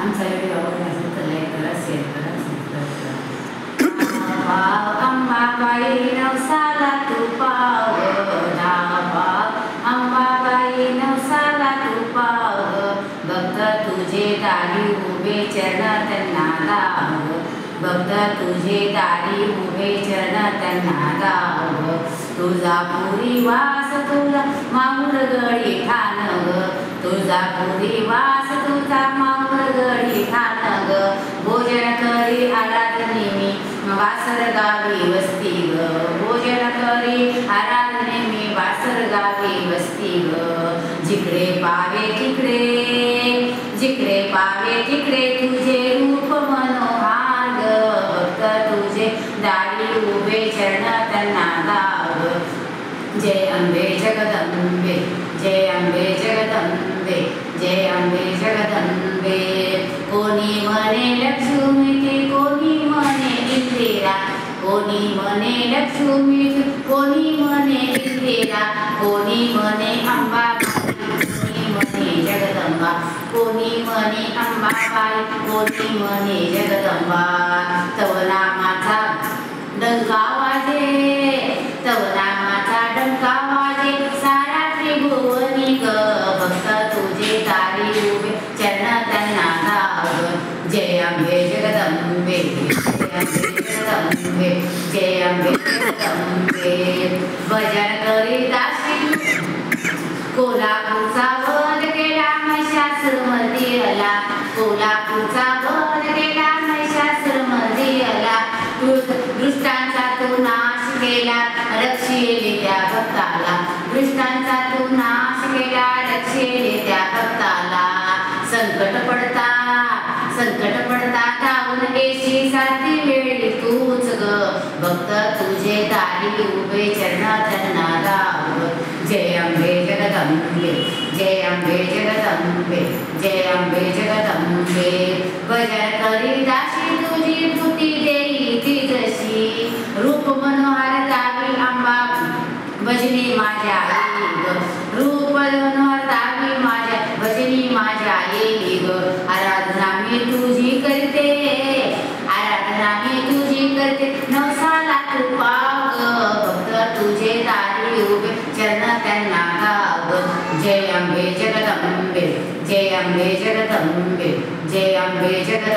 आमचा व्हिडिओ आवडला असेल तर लाईक करा, शेअर करा, सबस्क्राईब करा. अंबाबाई नवसाला तू पाव अंबाबाई नवसाला तू पाव, भक्त तुझे दारी उभे चरण त्यांना लाव, भक्त तुझे दारी उभे चरण त्यांना लाव. तुळजापुरी वास तुझा माहुरगडी ठाण ग, तुळजापुरी वास तुझा माहुरगडी ठाण ग. भोजन करी आराधने मी वासर गावी वस्ती ग, भोजन करी आराधने मी वासर गावी वस्ती ग. जिकडे पावे तिकडे, जिकडे पावे तिकडे तुझे रूप मनोहार ग, भक्त तुझे दारी उभे चरण त्यांना लाव. जय अंबे जगदंबे, जय अंबे जगदंबे, जय अंबे जगदंबे. कोणी म्हणे लक्ष्मी ते कोणी म्हणे इंदिरा, कोणी म्हणे लक्ष्मी कोणी म्हणे इंदिरा, कोणी म्हणे अंबाबाई कोणी म्हणे जगदंबा, कोणी म्हणे अंबाबाई कोणी म्हणे जगदंबा. तव नामाचा डंका वाजे, तव नामाचा डंका वाजे सारा त्रिभुवनी ग, भक्त तुझे दारी उभे चरण त्यांना लाव. जय अंबे जगदंबे, जय अंबे जगदंबे, जय अंबे जगदंबे. भजन करी दासी कोल्हापूरचा वध केला महिषासुरमर्दी आला, कोल्हापूरचा वध केला महिषासुरमर्दी आला. दृष्टांचा तू नाश केला रक्षेले त्या भक्ताला, दृष्टांचा तू नाश केला रक्षेले त्या भक्ताला. संकट पडता धावून येशी सारखी वेळी तूच ग, भक्त तुझे दारी उभे चरण त्यांना लाव. जय अंबे जगदंबे, जय अंबे जगदंबे, जय अंबे जगदंबे. भजन करी दासी तुझी स्तुती देई ती जशी, रूप मनोहर दावी अंबा भजनी माझ्या आई ग, रूप मनोहर दावी माझ्या भजनी माझ्या आई ग. आराधना मी तुझी करते, आराधना मी तुझी करते नवसाला तू पाव ग, भक्त तुझे दारी उभे चरण त्यांना लाव. जय अंबे जगदंबे, जय अंबे जगदंबे, जय अंबे जगदंबे.